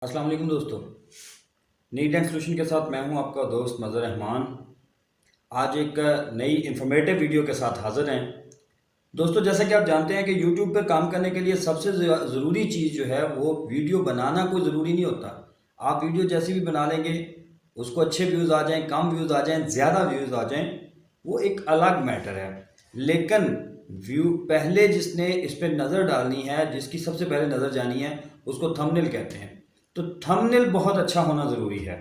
अस्सलाम वालेकुम दोस्तों। नीट एंड सोल्यूशन के साथ मैं हूं आपका दोस्त मज़र रहमान। आज एक नई इन्फॉर्मेटिव वीडियो के साथ हाज़िर हैं। दोस्तों, जैसा कि आप जानते हैं कि यूट्यूब पर काम करने के लिए सबसे ज़रूरी चीज़ जो है वो वीडियो बनाना कोई ज़रूरी नहीं होता। आप वीडियो जैसी भी बना लेंगे, उसको अच्छे व्यूज़ आ जाएं, कम व्यूज़ आ जाएं, ज़्यादा व्यूज़ आ जाएं, वो एक अलग मैटर है। लेकिन व्यू पहले जिसने इस पर नज़र डालनी है, जिसकी सबसे पहले नज़र जानी है, उसको थंबनेल कहते हैं। तो थंबनेल बहुत अच्छा होना ज़रूरी है।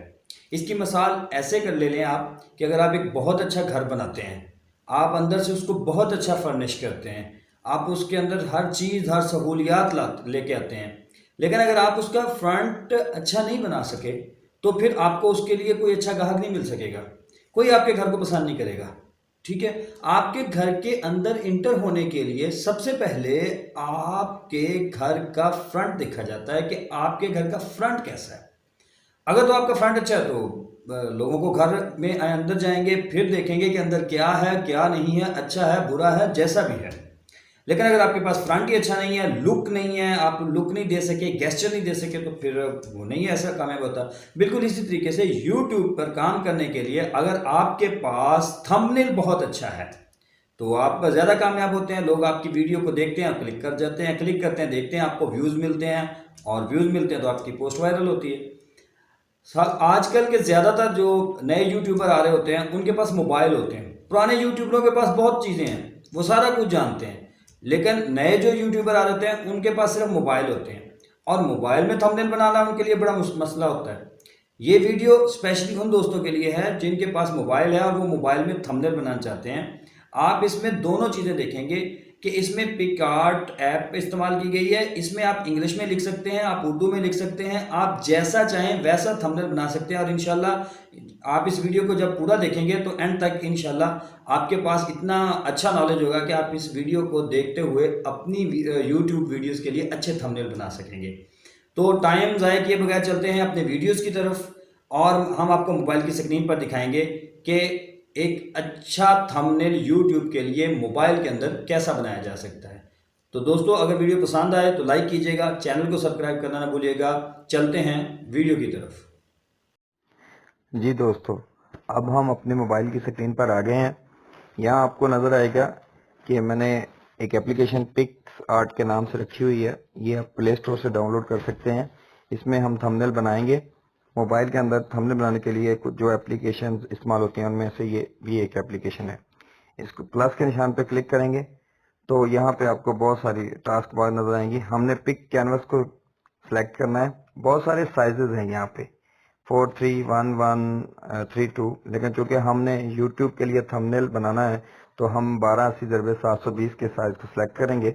इसकी मिसाल ऐसे कर ले लें आप कि अगर आप एक बहुत अच्छा घर बनाते हैं, आप अंदर से उसको बहुत अच्छा फर्निश करते हैं, आप उसके अंदर हर चीज़ हर सहूलियात ला लेके आते हैं, लेकिन अगर आप उसका फ्रंट अच्छा नहीं बना सके तो फिर आपको उसके लिए कोई अच्छा ग्राहक नहीं मिल सकेगा। कोई आपके घर को पसंद नहीं करेगा। ठीक है। आपके घर के अंदर इंटर होने के लिए सबसे पहले आपके घर का फ्रंट देखा जाता है कि आपके घर का फ्रंट कैसा है। अगर तो आपका फ्रंट अच्छा है तो लोगों को घर में अंदर जाएंगे, फिर देखेंगे कि अंदर क्या है क्या नहीं है, अच्छा है बुरा है, जैसा भी है। लेकिन अगर आपके पास फ्रंट ही अच्छा नहीं है, लुक नहीं है, आप लुक नहीं दे सके, गेस्चर नहीं दे सके, तो फिर वो नहीं ऐसा कामयाब होता। बिल्कुल इसी तरीके से यूट्यूब पर काम करने के लिए अगर आपके पास थंबनेल बहुत अच्छा है तो आप ज़्यादा कामयाब होते हैं। लोग आपकी वीडियो को देखते हैं, क्लिक कर जाते हैं, क्लिक करते हैं, देखते हैं, आपको व्यूज़ मिलते हैं, और व्यूज़ मिलते हैं तो आपकी पोस्ट वायरल होती है। आजकल के ज़्यादातर जो नए यूट्यूबर आ रहे होते हैं उनके पास मोबाइल होते हैं। पुराने यूट्यूबरों के पास बहुत चीज़ें हैं, वो सारा कुछ जानते हैं। लेकिन नए जो यूट्यूबर आ रहे होते हैं उनके पास सिर्फ मोबाइल होते हैं, और मोबाइल में थंबनेल बनाना उनके लिए बड़ा मसला होता है। ये वीडियो स्पेशली उन दोस्तों के लिए है जिनके पास मोबाइल है और वो मोबाइल में थंबनेल बनाना चाहते हैं। आप इसमें दोनों चीज़ें देखेंगे कि इसमें पिकआर्ट ऐप इस्तेमाल की गई है। इसमें आप इंग्लिश में लिख सकते हैं, आप उर्दू में लिख सकते हैं, आप जैसा चाहें वैसा थंबनेल बना सकते हैं। और इंशाल्लाह आप इस वीडियो को जब पूरा देखेंगे तो एंड तक इंशाल्लाह आपके पास इतना अच्छा नॉलेज होगा कि आप इस वीडियो को देखते हुए अपनी यूट्यूब वीडियोज़ के लिए अच्छे थंबनेल बना सकेंगे। तो टाइम ज़ाया किए बगैर चलते हैं अपने वीडियोज़ की तरफ, और हम आपको मोबाइल की स्क्रीन पर दिखाएंगे कि एक अच्छा थंबनेल यूट्यूब के लिए मोबाइल के अंदर कैसा बनाया जा सकता है। तो दोस्तों, अगर वीडियो पसंद आए तो लाइक कीजिएगा, चैनल को सब्सक्राइब करना ना भूलिएगा। चलते हैं वीडियो की तरफ। जी दोस्तों, अब हम अपने मोबाइल की स्क्रीन पर आ गए हैं। यहाँ आपको नज़र आएगा कि मैंने एक एप्लीकेशन पिक्स आर्ट के नाम से रखी हुई है। ये आप प्ले स्टोर से डाउनलोड कर सकते हैं। इसमें हम थंबनेल बनाएंगे। मोबाइल के अंदर थंबनेल बनाने के लिए कुछ जो एप्लीकेशन इस्तेमाल होती हैं उनमें से ये भी एक एप्लीकेशन है। इसको प्लस के निशान पर क्लिक करेंगे तो यहाँ पे आपको बहुत सारी टास्क बार नजर आएंगी। हमने पिक कैनवस को सिलेक्ट करना है। बहुत सारे साइजेस हैं यहाँ पे 431132, लेकिन चूंकि हमने YouTube के लिए थंबनेल बनाना है तो हम 1280x720 के साइज को सिलेक्ट करेंगे।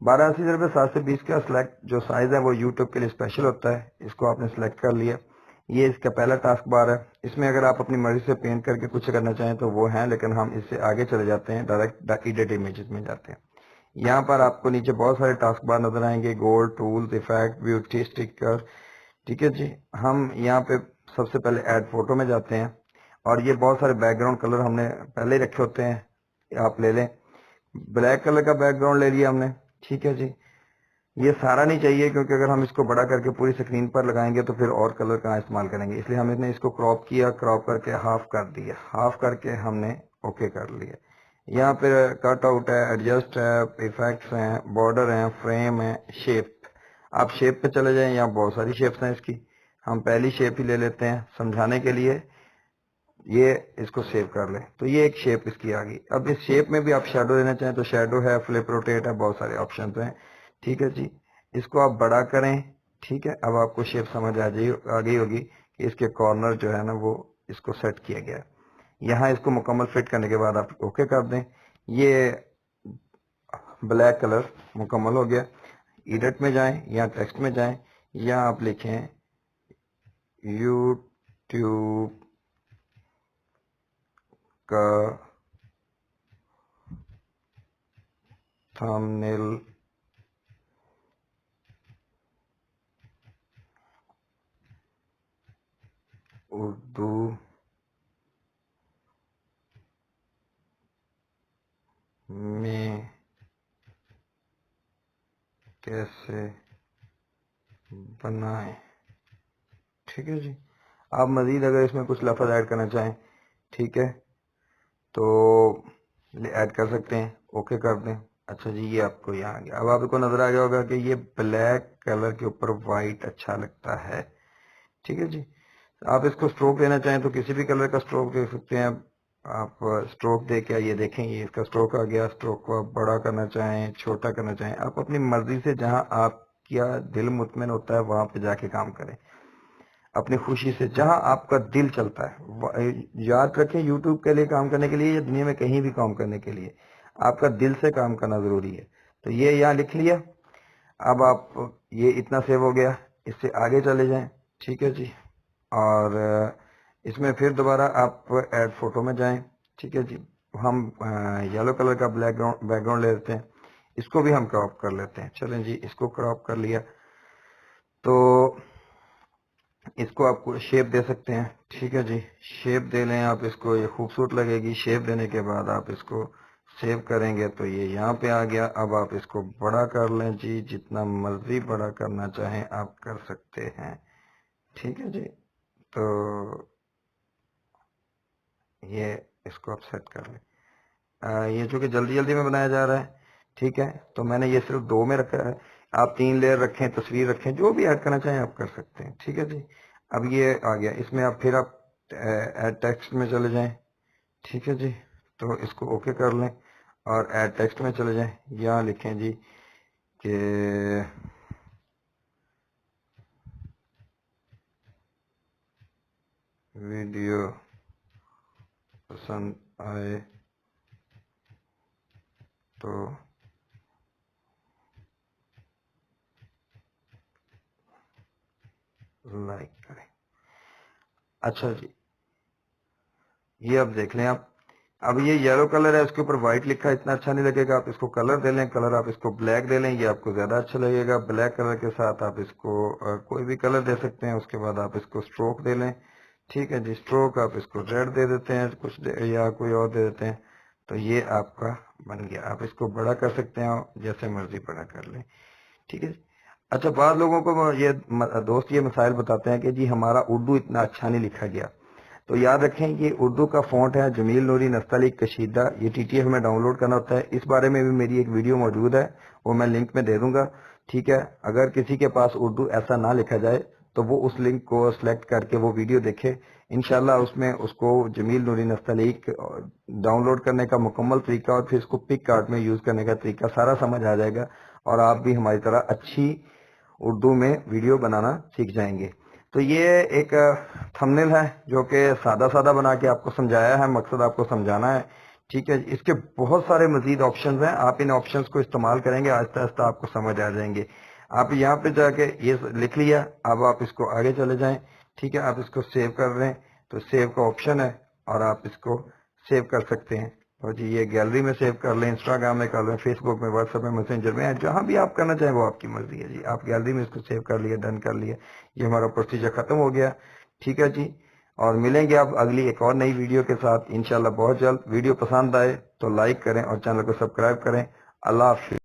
1280x720 का सिलेक्ट जो साइज है वो YouTube के लिए स्पेशल होता है। इसको आपने सिलेक्ट कर लिया। ये इसका पहला टास्क बार है। इसमें अगर आप अपनी मर्जी से पेंट करके कुछ करना चाहें तो वो है, लेकिन हम इससे आगे चले जाते हैं, डायरेक्ट एडिट इमेजेस में जाते हैं। यहाँ पर आपको नीचे बहुत सारे टास्क बार नजर आएंगे, gold, tools, effect, beauty, sticker. ठीक है जी। हम यहाँ पे सबसे पहले ऐड फोटो में जाते हैं, और ये बहुत सारे बैकग्राउंड कलर हमने पहले ही रखे होते हैं, आप ले लें। ब्लैक कलर का बैकग्राउंड ले लिया हमने। ठीक है जी। ये सारा नहीं चाहिए क्योंकि अगर हम इसको बड़ा करके पूरी स्क्रीन पर लगाएंगे तो फिर और कलर कहाँ इस्तेमाल करेंगे, इसलिए हमने इसको क्रॉप किया, क्रॉप करके हाफ कर दिया, हाफ करके हमने ओके कर लिया। यहाँ पे कट आउट है, एडजस्ट है, इफेक्ट्स हैं, बॉर्डर हैं, फ्रेम है, शेप। आप शेप पे चले जाएं, यहाँ बहुत सारी शेप्स हैं इसकी। हम पहली शेप ही ले लेते हैं समझाने के लिए। ये इसको सेव कर लें तो ये एक शेप इसकी आ गई। अब इस शेप में भी आप शेडो देना चाहें तो शेडो है, फ्लिप रोटेट है, बहुत सारे ऑप्शन हैं। ठीक है जी। इसको आप बड़ा करें। ठीक है। अब आपको शेप समझ आ गई होगी कि इसके कॉर्नर जो है ना वो इसको सेट किया गया है। यहाँ इसको मुकम्मल फिट करने के बाद आप ओके कर दें। ये ब्लैक कलर मुकम्मल हो गया। एडिट में जाएं या टेक्स्ट में जाएं, या आप लिखें यूट्यूब का थंबनेल उर्दू में कैसे बनाएं। ٹھیک ہے جی. آپ مزید اگر اس میں کچھ لفظ ایڈ کرنا چاہیں ٹھیک ہے تو ایڈ کر سکتے ہیں. اوکے کر دیں. اچھا جی یہ آپ کو یہاں آ گیا. اب آپ کو نظر آ گیا ہوگا کہ یہ بلیک کلر کے اوپر وائٹ اچھا لگتا ہے. ٹھیک ہے جی. آپ اس کو سٹروک دینا چاہیں تو کسی بھی کلر کا سٹروک دے سکتے ہیں. آپ سٹروک دے کے یہ دیکھیں یہ اس کا سٹروک آ گیا. سٹروک کو آپ بڑا کرنا چاہیں چھوٹا کرنا چاہیں آپ اپنی مرضی سے جہاں آپ کا دل مطمئن ہوتا ہے وہاں پہ جا کے کام کریں اپنی خوشی سے جہاں آپ کا دل چلتا ہے. یاد رکھیں یوٹیوب کے لیے کام کرنے کے لیے یا دنیا میں کہیں بھی کام کرنے کے لیے آپ کا دل سے کام کرنا ضروری ہے. تو یہ یہاں لکھ لیا. اب آپ یہ اتنا سیو ہو گیا. اس سے آگے چلے جائیں. ٹھیک ہے جی. اور اس میں پھر دوبارہ آپ ایڈ فوٹو میں جائیں. ٹھیک ہے جی. ہم یلو کلر کا بیک گراؤنڈ لے لیتے ہیں. اس کو بھی ہم کراپ کر لیتے ہیں. چلیں جی اس کو کراپ کر لیا تو اس کو آپ کو شیپ دے سکتے ہیں. ٹھیک ہے جی. شیپ دے لیں آپ اس کو. یہ خوبصورت لگے گی. شیپ دینے کے بعد آپ اس کو سیو کریں گے تو یہ یہاں پہ آ گیا. اب آپ اس کو بڑا کر لیں جی. جتنا مرضی بڑا کرنا چاہیں آپ کر سکتے ہیں. ٹھیک ہے جی. تو یہ اس کو آپ سیٹ کر لیں. یہ چونکہ جلدی جلدی میں بنایا جا رہا ہے ٹھیک ہے تو میں نے یہ صرف 2 میں رکھا ہے. آپ 3 لیئر رکھیں تصویر رکھیں جو بھی ایڈ کرنا چاہیں آپ کر سکتے ہیں. ٹھیک ہے جی. اب یہ آ گیا. اس میں آپ پھر آپ ایڈ ٹیکسٹ میں چلے جائیں. ٹھیک ہے جی. تو اس کو اوکے کر لیں اور ایڈ ٹیکسٹ میں چلے جائیں. یہاں لکھیں جی کہ ویڈیو پسند آئے تو لائک کریں. اچھا جی یہ اب دیکھ لیں آپ. اب یہ یلو کلر ہے اس کے اوپر وائٹ لکھا ہے اتنا اچھا نہیں لگے گا. آپ اس کو کلر دے لیں. کلر آپ اس کو بلیک دے لیں. یہ آپ کو زیادہ اچھا لگے گا. بلیک کلر کے ساتھ آپ اس کو کوئی بھی کلر دے سکتے ہیں. اس کے بعد آپ اس کو سٹروک دے لیں. ٹھیک ہے جی. سٹروک آپ اس کو ریڈ دے دیتے ہیں کچھ یا کوئی اور دے دیتے ہیں. تو یہ آپ کا بن گیا. آپ اس کو بڑا کر سکتے ہیں جیسے مرضی بڑا کر لیں. ٹھیک ہے. اچھا بعض لوگوں کو یہ دوست یہ مسائل بتاتے ہیں کہ جی ہمارا اردو اتنا اچھا نہیں لکھا گیا. تو یاد رکھیں یہ اردو کا فونٹ ہے جمیل نوری نستعلیق کشیدہ. یہ TTF میں ڈاؤن لوڈ کرنا ہوتا ہے. اس بارے میں بھی میری ایک ویڈیو موجود ہے وہ میں لنک میں دے دوں گا. ٹھیک ہے. اگر کسی کے پاس اردو ایسا نہ لکھا جائے تو وہ اس لنک کو سلیکٹ کر کے وہ ویڈیو دیکھے. انشاءاللہ اس میں اس کو جمیل نوری نستعلیق ڈاؤن لوڈ کرنے کا مکمل طریقہ اور پھر اس کو پک کارٹ میں یوز کرنے کا طریقہ سارا سمجھ آ جائے گا اور آپ بھی ہماری طرح اچھی اردو میں ویڈیو بنانا سیکھ جائیں گے. تو یہ ایک تھمبنیل ہے جو کہ سادہ سادہ بنا کے آپ کو سمجھایا ہے. مقصد آپ کو سمجھانا ہے. ٹھیک ہے. اس کے بہت سارے مزید آپشنز ہیں. آپ ان آپشنز کو استعمال کریں گے آہستہ آہستہ آپ کو سمجھ آ جائیں گے. آپ یہاں پہ جا کے یہ لکھ لیا. اب آپ اس کو آگے چلے جائیں. ٹھیک ہے. آپ اس کو سیو کر رہے ہیں تو سیو کا آپشن ہے اور آپ اس کو سیو کر سکتے ہیں. اور جی یہ گیلری میں سیو کر لیں. انسٹاگرام میں کر لیں. فیس بک میں واٹس ایپ میں میسنجر میں جہاں بھی آپ کرنا چاہیں وہ آپ کی مرضی ہے جی. آپ گیلری میں اس کو سیو کر لیا. ڈن کر لیا. یہ ہمارا پروسیجر ختم ہو گیا. ٹھیک ہے جی. اور ملیں گے آپ اگلی ایک اور نئی ویڈیو کے ساتھ انشاءاللہ بہت جلد. ویڈیو پسند آئے تو لائک کریں اور چینل کو سبسکرائب کریں. اللہ حافظ.